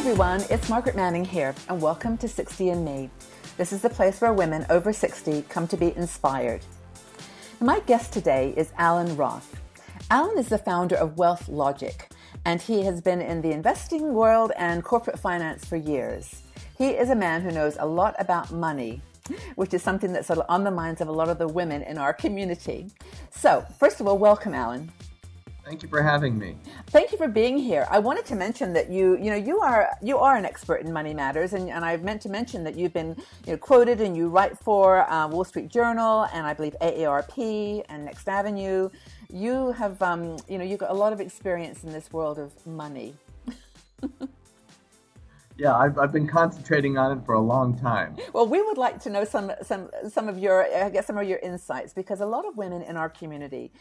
everyone, it's Margaret Manning here, and welcome to 60 and Me. This is the place where women over 60 come to be inspired. My guest today is Allan Roth. Allan is the founder of Wealth Logic, and he has been in the investing world and corporate finance for years. He is a man who knows a lot about money, which is something that's on the minds of a lot of the women in our community. So, first of all, welcome, Allan. Thank you for having me. Thank you for being here. I wanted to mention that you are an expert in money matters, and I've meant to mention that you've been quoted and you write for Wall Street Journal and I believe AARP and Next Avenue. You have you've got a lot of experience in this world of money. Yeah, I've been concentrating on it for a long time. Well, we would like to know some of your insights, because a lot of women in our community,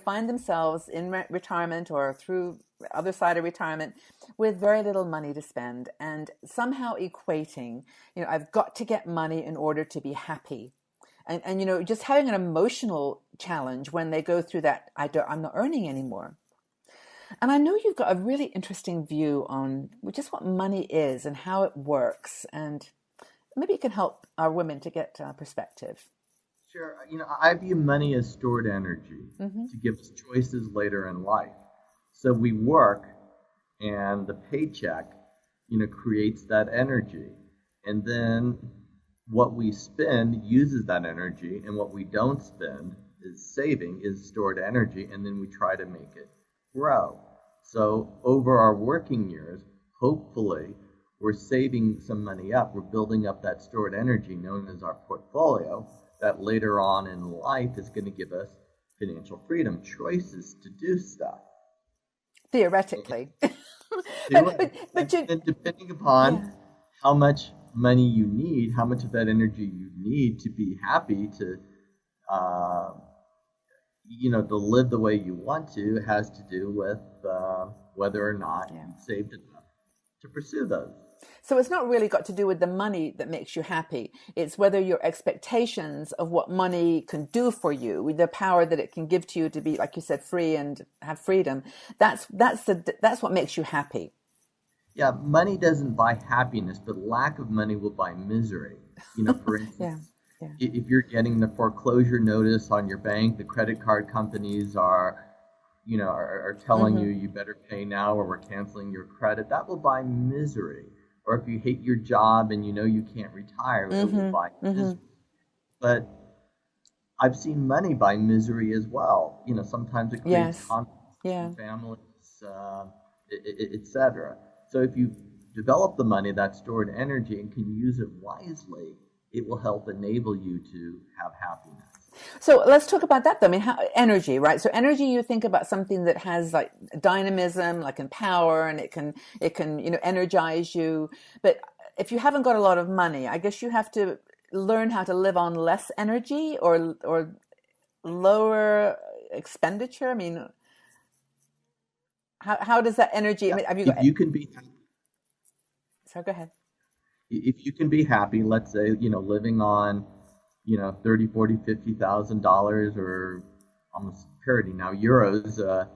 find themselves in retirement or through other side of retirement with very little money to spend, and somehow equating, I've got to get money in order to be happy, and just having an emotional challenge when they go through that. I'm not earning anymore. And I know you've got a really interesting view on just what money is and how it works, and maybe it can help our women to get perspective. Sure. I view money as stored energy to give us choices later in life. So we work, and the paycheck, creates that energy. And then what we spend uses that energy, and what we don't spend is saving, is stored energy, and then we try to make it grow. So over our working years, hopefully, we're saving some money up. We're building up that stored energy known as our portfolio that later on in life is going to give us financial freedom, choices to do stuff. Theoretically. but depending upon how much money you need, how much of that energy you need to be happy, to to live the way you want to, has to do with whether or not you've saved enough to pursue those. So it's not really got to do with the money that makes you happy. It's whether your expectations of what money can do for you, the power that it can give to you to be, like you said, free and have freedom. That's what makes you happy. Yeah, money doesn't buy happiness, but lack of money will buy misery. For instance. If you're getting the foreclosure notice on your bank, the credit card companies are telling you better pay now or we're canceling your credit, that will buy misery. Or if you hate your job and you can't retire, it will buy misery. But I've seen money buy misery as well. Sometimes it creates conflicts in families, etc. So if you develop the money, that stored energy, and can use it wisely, it will help enable you to have happiness. So let's talk about that, though. I mean, energy, right? So energy, you think about something that has like dynamism, like in power, and it can energize you. But if you haven't got a lot of money, I guess you have to learn how to live on less energy or lower expenditure. I mean, how does that energy? I mean, have you got? You can be. So go ahead. If you can be happy, let's say, living on, $30,000, $40,000, $50,000 or almost parity now, euros a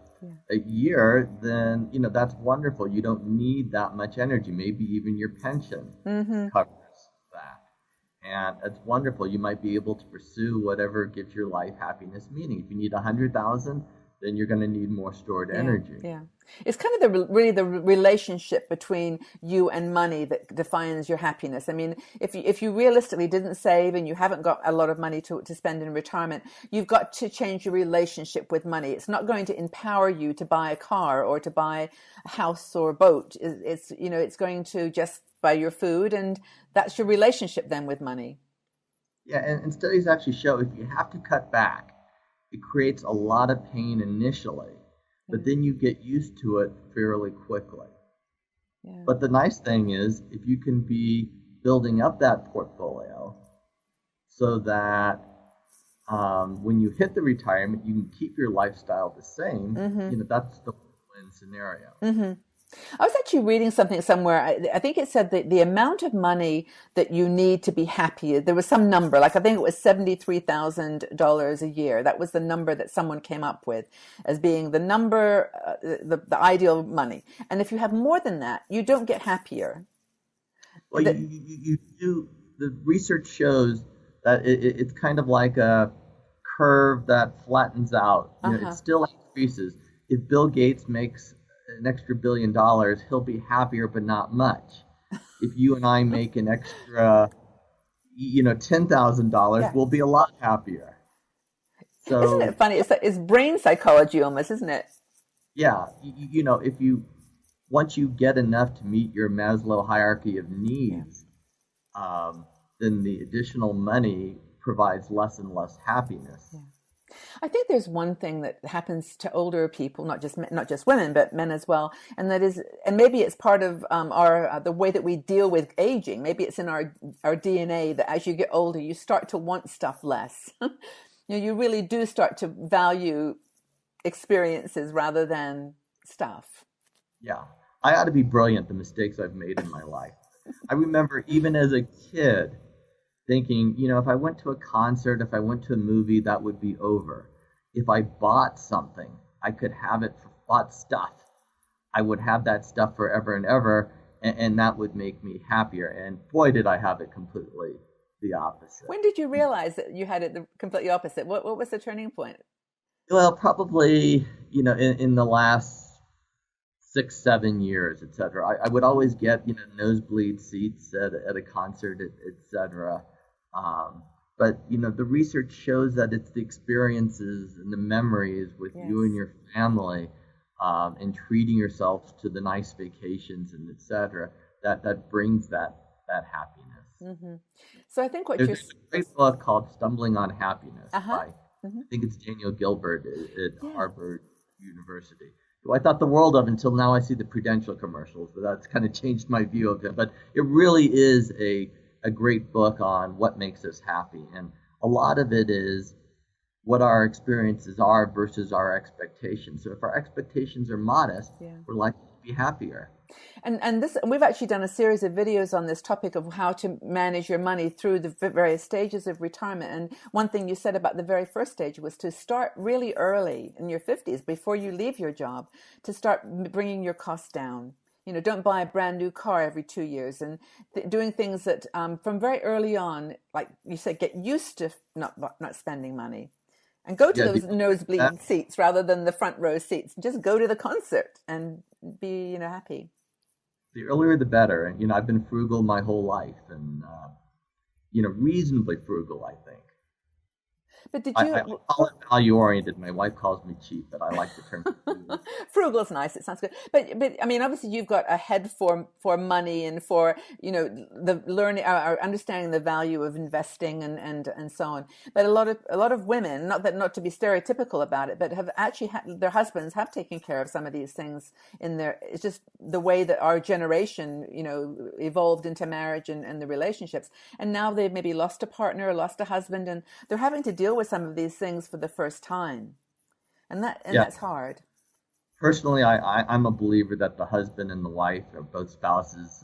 year, then, that's wonderful. You don't need that much energy. Maybe even your pension covers that. And it's wonderful. You might be able to pursue whatever gives your life happiness, meaning if you need 100,000, then you're going to need more stored energy. Yeah. It's kind of the relationship between you and money that defines your happiness. I mean, if you realistically didn't save and you haven't got a lot of money to spend in retirement, you've got to change your relationship with money. It's not going to empower you to buy a car or to buy a house or a boat. It's going to just buy your food, and that's your relationship then with money. Yeah, and studies actually show if you have to cut back, it creates a lot of pain initially, but then you get used to it fairly quickly. Yeah. But the nice thing is, if you can be building up that portfolio so that when you hit the retirement, you can keep your lifestyle the same, that's the win-win scenario. I was actually reading something somewhere. I think it said that the amount of money that you need to be happy, there was some number, like I think it was $73,000 a year. That was the number that someone came up with as being the number, the ideal money. And if you have more than that, you don't get happier. Well, you do. The research shows that it's kind of like a curve that flattens out. It still increases. If Bill Gates makes an extra $1 billion, he'll be happier, but not much. If you and I make an extra, $10,000, we'll be a lot happier. So, isn't it funny? It's brain psychology almost, isn't it? Yeah, if you once you get enough to meet your Maslow hierarchy of needs, then the additional money provides less and less happiness. Yeah. I think there's one thing that happens to older people, not just women, but men as well, and that is, and maybe it's part of our the way that we deal with aging. Maybe it's in our DNA that as you get older, you start to want stuff less. You really do start to value experiences rather than stuff. Yeah, I ought to be brilliant. The mistakes I've made in my life. I remember even as a kid thinking, if I went to a concert, if I went to a movie, that would be over. If I bought something, I could have it, bought stuff. I would have that stuff forever and ever, and that would make me happier. And boy, did I have it completely the opposite. When did you realize that you had it the completely opposite? What was the turning point? Well, probably, in the last 6, 7 years, etc. I would always get, nosebleed seats at a concert, etc. But the research shows that it's the experiences and the memories with you and your family, and treating yourselves to the nice vacations and etc. that brings that happiness. Mm-hmm. So I think There's a great book called "Stumbling on Happiness" by I think it's Daniel Gilbert at Harvard University, who I thought the world of until now I see the Prudential commercials, but that's kind of changed my view of him. But it really is a great book on what makes us happy. And a lot of it is what our experiences are versus our expectations. So if our expectations are modest, we're likely to be happier. And we've actually done a series of videos on this topic of how to manage your money through the various stages of retirement. And one thing you said about the very first stage was to start really early in your 50s, before you leave your job, to start bringing your costs down. Don't buy a brand new car every 2 years, and doing things that from very early on, like you said, get used to not spending money, and go to those nosebleed seats rather than the front row seats. Just go to the concert and be happy. The earlier the better. And I've been frugal my whole life, and reasonably frugal, I think. But did you? I call it value oriented. My wife calls me cheap, but I like the term frugal. Frugal is nice. It sounds good. But I mean, obviously, you've got a head for money and for the learning, or understanding the value of investing and so on. But a lot of women, not to be stereotypical about it, but have actually their husbands have taken care of some of these things in their. It's just the way that our generation evolved into marriage and the relationships, and now they've maybe lost a partner, lost a husband, and they're having to deal with some of these things for the first time, and that's hard. Personally, I'm a believer that the husband and the wife, or both spouses,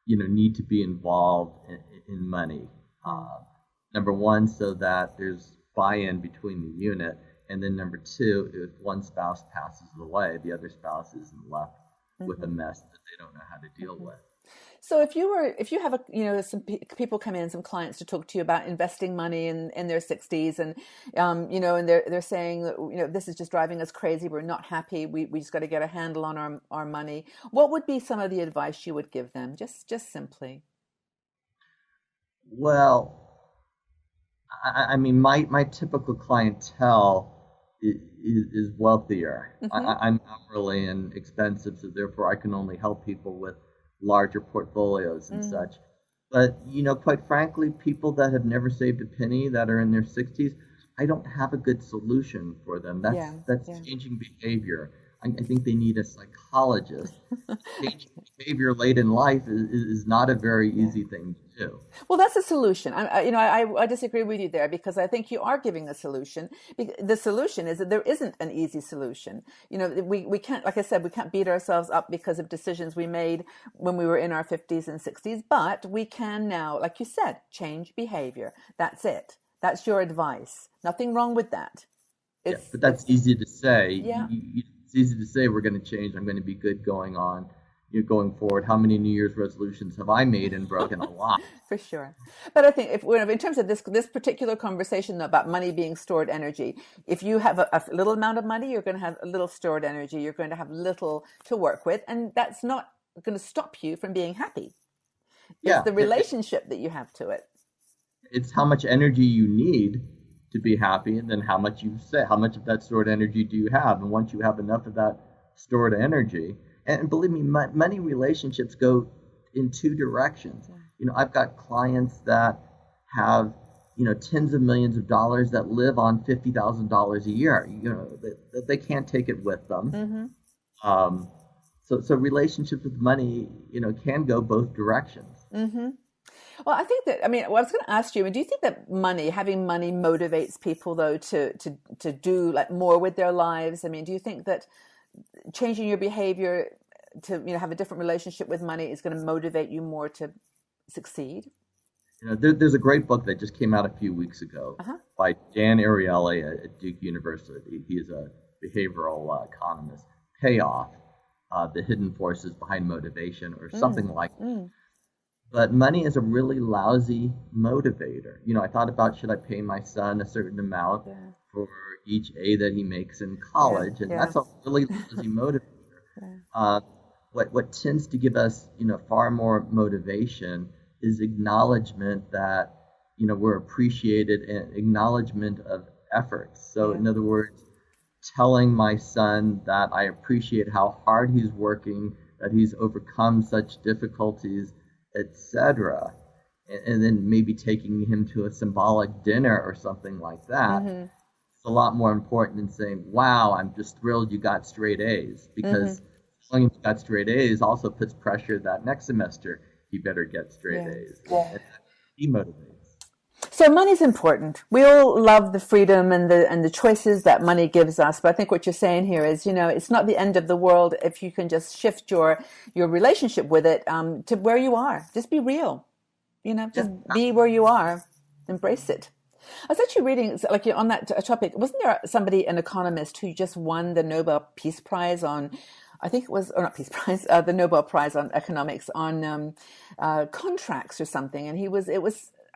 need to be involved in money. Number one, so that there's buy-in between the unit, and then number two, if one spouse passes away, the other spouse isn't left with a mess that they don't know how to deal with. So if you have some people come in, some clients to talk to you about investing money in their 60s, and and they're saying that this is just driving us crazy, we're not happy, we just got to get a handle on our money. What would be some of the advice you would give them, just simply? Well, I mean, my typical clientele is wealthier. I'm not really expensive, so therefore I can only help people with larger portfolios and such. But, quite frankly, people that have never saved a penny, that are in their 60s, I don't have a good solution for them. That's changing behavior. I think they need a psychologist. Changing behavior late in life is not a very easy thing to do. Well, that's a solution. I disagree with you there, because I think you are giving a solution. The solution is that there isn't an easy solution. We can't, like I said, we can't beat ourselves up because of decisions we made when we were in our 50s and 60s, but we can now, like you said, change behavior. That's it. That's your advice. Nothing wrong with that. But that's easy to say. Yeah. It's easy to say we're going to change. I'm going to be good going forward. How many New Year's resolutions have I made and broken? A lot? For sure. But I think in terms of this particular conversation about money being stored energy, if you have a little amount of money, you're going to have a little stored energy. You're going to have little to work with, and that's not going to stop you from being happy. It's the relationship that you have to it. It's how much energy you need to be happy, and then how much of that stored energy do you have? And once you have enough of that stored energy, and believe me, money relationships go in two directions. I've got clients that have, tens of millions of dollars that live on $50,000 a year. They can't take it with them. Mm-hmm. So relationships with money, can go both directions. Mm-hmm. Well, I think that, I was going to ask you, do you think that having money motivates people, though, to do like more with their lives? Do you think that changing your behavior to, have a different relationship with money is going to motivate you more to succeed? There's a great book that just came out a few weeks ago by Dan Ariely at Duke University. He is a behavioral economist. Payoff, The Hidden Forces Behind Motivation, or something like that. But money is a really lousy motivator. I thought about, should I pay my son a certain amount for each A that he makes in college? And that's a really lousy motivator. What tends to give us, far more motivation is acknowledgement that, we're appreciated, and acknowledgement of efforts. So in other words, telling my son that I appreciate how hard he's working, that he's overcome such difficulties, etc., and then maybe taking him to a symbolic dinner or something like that. Mm-hmm. It's a lot more important than saying, wow, I'm just thrilled you got straight A's, because telling him you got straight A's also puts pressure that next semester he better get straight A's. And demotivates. So money's important. We all love the freedom and the choices that money gives us. But I think what you're saying here is, it's not the end of the world if you can just shift your relationship with it to where you are. Just be real. Just be where you are. Embrace it. I was actually reading, like, on that topic, wasn't there an economist who just won the Nobel Peace Prize on, I think it was, or not Peace Prize, the Nobel Prize on economics on contracts or something. And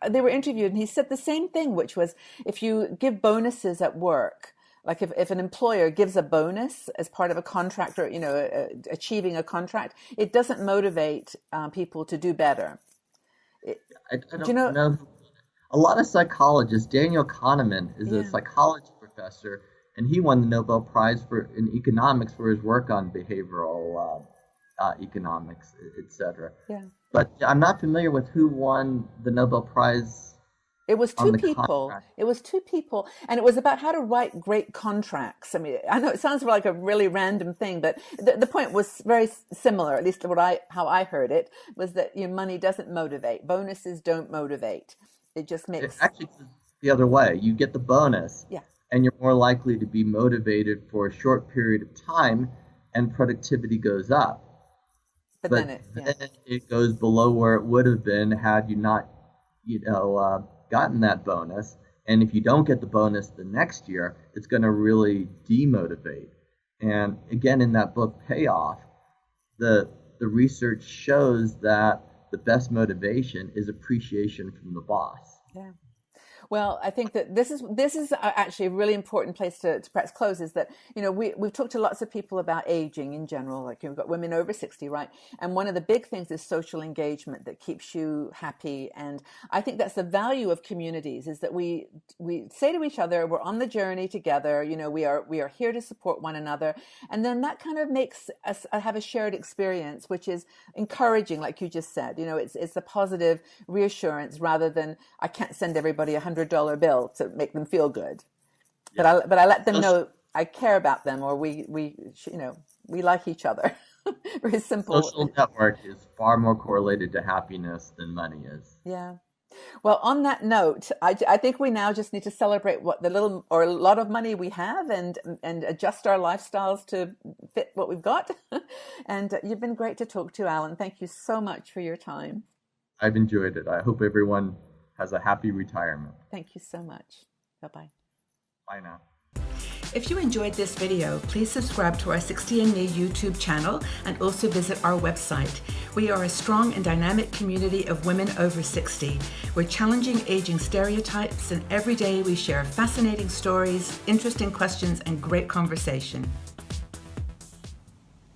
they were interviewed, and he said the same thing, which was, if you give bonuses at work, like if an employer gives a bonus as part of a contract, or achieving a contract, it doesn't motivate people to do better. I don't know. A lot of psychologists, Daniel Kahneman is a psychology professor, and he won the Nobel Prize in economics for his work on behavioral economics, etc. Yeah. But I'm not familiar with who won the Nobel Prize. It was two people. Contract. It was two people, and it was about how to write great contracts. I know it sounds like a really random thing, but the point was very similar. At least how I heard it was that money doesn't motivate. Bonuses don't motivate. It just makes. Actually, it's the other way. You get the bonus, and you're more likely to be motivated for a short period of time, and productivity goes up. But then it goes below where it would have been had you not, gotten that bonus. And if you don't get the bonus the next year, it's going to really demotivate. And again, in that book, Payoff, the research shows that the best motivation is appreciation from the boss. Yeah. Well, I think that this is actually a really important place to perhaps close, is that, we've talked to lots of people about aging in general, like we've got women over 60, right? And one of the big things is social engagement that keeps you happy. And I think that's the value of communities, is that we say to each other, we're on the journey together, we are here to support one another. And then that kind of makes us have a shared experience, which is encouraging, like you just said. It's the positive reassurance rather than, I can't send everybody $100 bill to make them feel good. But I let them know I care about them, or we like each other. Very simple. Social network is far more correlated to happiness than money is. Yeah. Well, on that note, I think we now just need to celebrate what the little or a lot of money we have, and adjust our lifestyles to fit what we've got. And you've been great to talk to, Allan. Thank you so much for your time. I've enjoyed it. I hope everyone has a happy retirement. Thank you so much. Bye-bye. Bye now. If you enjoyed this video, please subscribe to our 60 and Me YouTube channel and also visit our website. We are a strong and dynamic community of women over 60. We're challenging aging stereotypes, and every day we share fascinating stories, interesting questions, and great conversation.